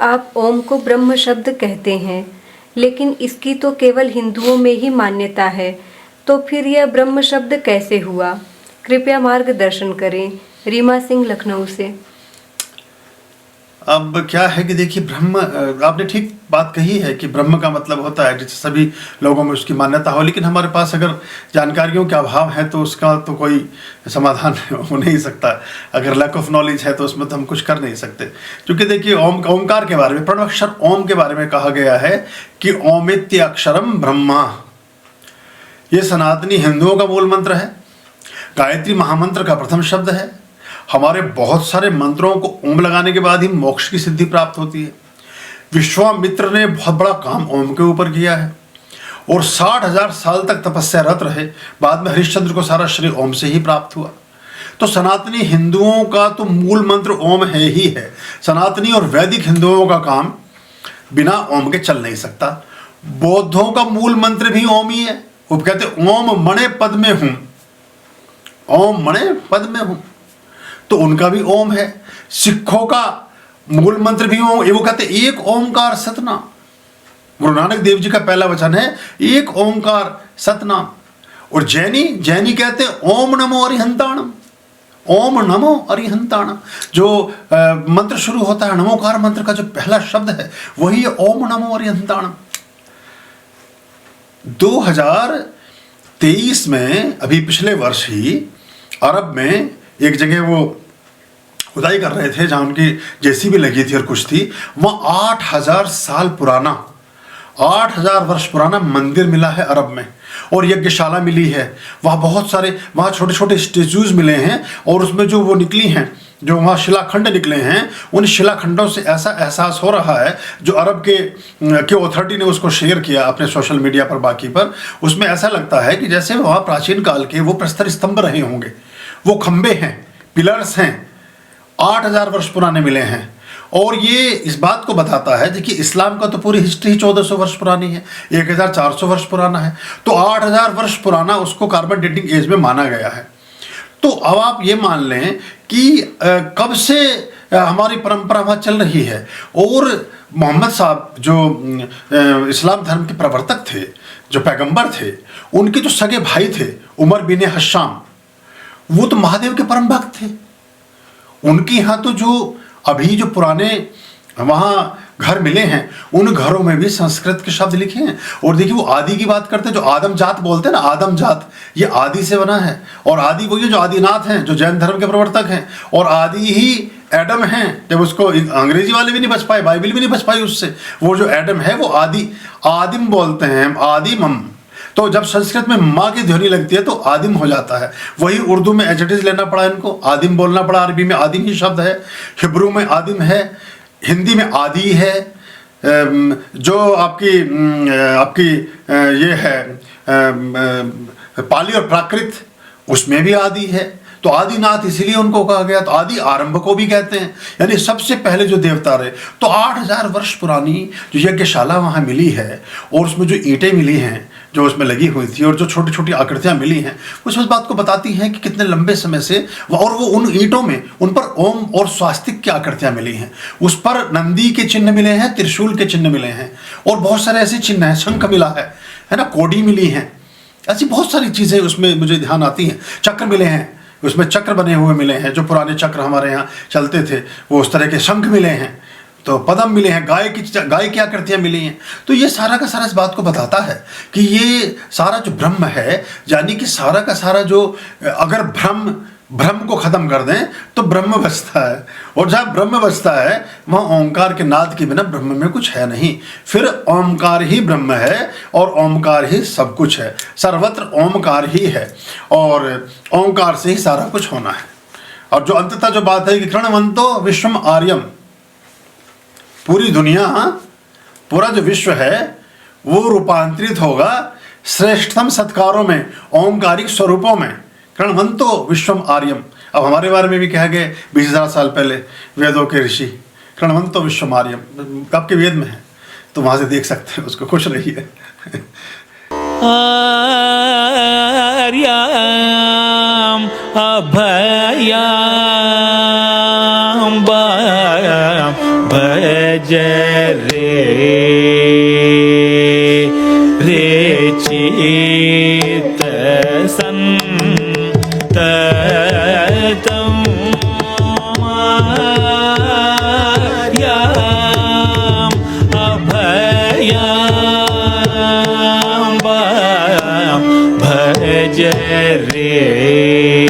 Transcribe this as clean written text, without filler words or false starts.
आप ओम को ब्रह्म शब्द कहते हैं, लेकिन इसकी तो केवल हिंदुओं में ही मान्यता है, तो फिर यह ब्रह्म शब्द कैसे हुआ? कृपया मार्गदर्शन करें। रीमा सिंह, लखनऊ से। अब क्या है कि देखिए, ब्रह्म, आपने ठीक बात कही है कि ब्रह्म का मतलब होता है जैसे सभी लोगों में उसकी मान्यता हो, लेकिन हमारे पास अगर जानकारियों के अभाव है तो उसका तो कोई समाधान हो नहीं सकता। अगर लैक ऑफ नॉलेज है तो उसमें तो हम कुछ कर नहीं सकते। क्योंकि देखिए, ओमकार के बारे में, प्रणवाक्षर ओम के बारे में कहा गया है कि ओमित्य अक्षरम ब्रह्मा, ये सनातनी हिंदुओं का मूल मंत्र है। गायत्री महामंत्र का प्रथम शब्द है। हमारे बहुत सारे मंत्रों को ओम लगाने के बाद ही मोक्ष की सिद्धि प्राप्त होती है। विश्वामित्र ने बहुत बड़ा काम ओम के ऊपर किया है और 60,000 साल तक तपस्यारत रहे। बाद में हरिश्चंद्र को सारा श्रेय ओम से ही प्राप्त हुआ। तो सनातनी हिंदुओं का तो मूल मंत्र ओम है ही है। सनातनी और वैदिक हिंदुओं का काम बिना ओम के चल नहीं सकता। बौद्धों का मूल मंत्र भी ओम ही है। वो कहते ओम मणे पद में हूं, ओम मणे पद में हूं, तो उनका भी ओम है। सिखों का मूल मंत्र भी ओम, वो कहते एक ओमकार सतनाम। गुरु नानक देव जी का पहला वचन है एक ओमकार सतनाम। और जैनी कहते ओम नमो अरिहंताणम, ओम नमो अरिहंताणम। जो मंत्र शुरू होता है, नमोकार मंत्र का जो पहला शब्द है वही है ओम नमो अरिहंताणम। 2023 में, अभी पिछले वर्ष ही, अरब में एक जगह वो खुदाई कर रहे थे जहां उनकी जेसीबी लगी थी और कुछ थी। वहां 8,000 साल पुराना, 8,000 वर्ष पुराना मंदिर मिला है अरब में, और यज्ञशाला मिली है। वहाँ बहुत सारे, वहाँ छोटे छोटे स्टेचूज मिले हैं, और उसमें जो वो निकली हैं, जो वहाँ शिलाखंड निकले हैं, उन शिलाखंडों से ऐसा एहसास हो रहा है, जो अरब के अथॉरिटी ने उसको शेयर किया अपने सोशल मीडिया पर, बाकी पर, उसमें ऐसा लगता है कि जैसे वहाँ प्राचीन काल के वो प्रस्तर स्तंभ रहे होंगे। वो खंबे हैं, पिलर्स हैं, 8,000 वर्ष पुराने मिले हैं। और ये इस बात को बताता है, देखिए इस्लाम का तो पूरी हिस्ट्री 1400 वर्ष पुरानी है, 1400 वर्ष पुराना है, तो 8,000 वर्ष पुराना उसको कार्बन डेटिंग एज में माना गया है। तो अब आप ये मान लें कि कब से हमारी परंपरा वहाँ चल रही है। और मोहम्मद साहब जो इस्लाम धर्म के प्रवर्तक थे, जो पैगंबर थे, उनके जो सगे भाई थे उमर बिन हश्शाम, वो तो महादेव के परम भक्त थे। उनके यहाँ तो जो अभी जो पुराने वहाँ घर मिले हैं, उन घरों में भी संस्कृत के शब्द लिखे हैं। और देखिए, वो आदि की बात करते हैं, जो आदम जात बोलते हैं ना, आदम जात, ये आदि से बना है। और आदि वही है जो आदिनाथ हैं, जो जैन धर्म के प्रवर्तक हैं, और आदि ही एडम हैं। जब उसको अंग्रेजी वाले भी नहीं बच पाए, बाइबल भी नहीं बच पाई उससे, वो जो एडम है वो आदिम बोलते हैं, आदिमम। तो जब संस्कृत में माँ की ध्वनि लगती है तो आदिम हो जाता है। वही उर्दू में एडजेक्टिव लेना पड़ा इनको, आदिम बोलना पड़ा। अरबी में आदिम ही शब्द है, हिब्रू में आदिम है, हिंदी में आदि है। जो आपकी ये है पाली और प्राकृत, उसमें भी आदि है। तो आदिनाथ इसीलिए उनको कहा गया। तो आदि आरंभ को भी कहते हैं, यानी सबसे पहले जो देवता रहे। तो 8,000 वर्ष पुरानी जो यज्ञशाला वहाँ मिली है, और उसमें जो ईंटें मिली हैं जो उसमें लगी हुई थी, और जो छोटी छोटी आकृतियाँ मिली हैं, उस बात को बताती हैं कि कितने लंबे समय से, और वो उन ईंटों में उन पर ओम और स्वास्तिक की आकृतियाँ मिली हैं। उस पर नंदी के चिन्ह मिले हैं, त्रिशूल के चिन्ह मिले हैं, और बहुत सारे ऐसे चिन्ह हैं, शंख मिला है ना, कोडी मिली हैं, ऐसी बहुत सारी चीज़ें उसमें मुझे ध्यान आती हैं। चक्र मिले हैं, उसमें चक्र बने हुए मिले हैं, जो पुराने चक्र हमारे यहाँ चलते थे, वो उस तरह के शंख मिले हैं। तो पदम मिले हैं, गाय की आकृतियाँ मिली हैं। तो ये सारा का सारा इस बात को बताता है कि ये सारा जो ब्रह्म है, यानी कि सारा का सारा जो, अगर भ्रम को खत्म कर दें तो ब्रह्म बचता है। और जहाँ ब्रह्म बचता है वहाँ ओंकार के नाद के बिना ब्रह्म में कुछ है नहीं। फिर ओंकार ही ब्रह्म है, और ओंकार ही सब कुछ है। सर्वत्र ओंकार ही है, और ओंकार से ही सारा कुछ होना है। और जो अंततः जो बात है कि कृणवंतो विश्वम आर्यम, पूरी दुनिया, पूरा जो विश्व है वो रूपांतरित होगा श्रेष्ठतम सत्कारों में, ओंकारिक स्वरूपों में। कृणवंतो विश्वम आर्यम। अब हमारे बारे में भी कहा गया 20,000 साल पहले वेदों के ऋषि, कृणवंतो विश्वम आर्यम, आपके वेद में है, तो वहां से देख सकते हैं उसको। खुश रहिए। आर्याम अभयाम भज रे चित्त संततम मायाम अभयाम भज रे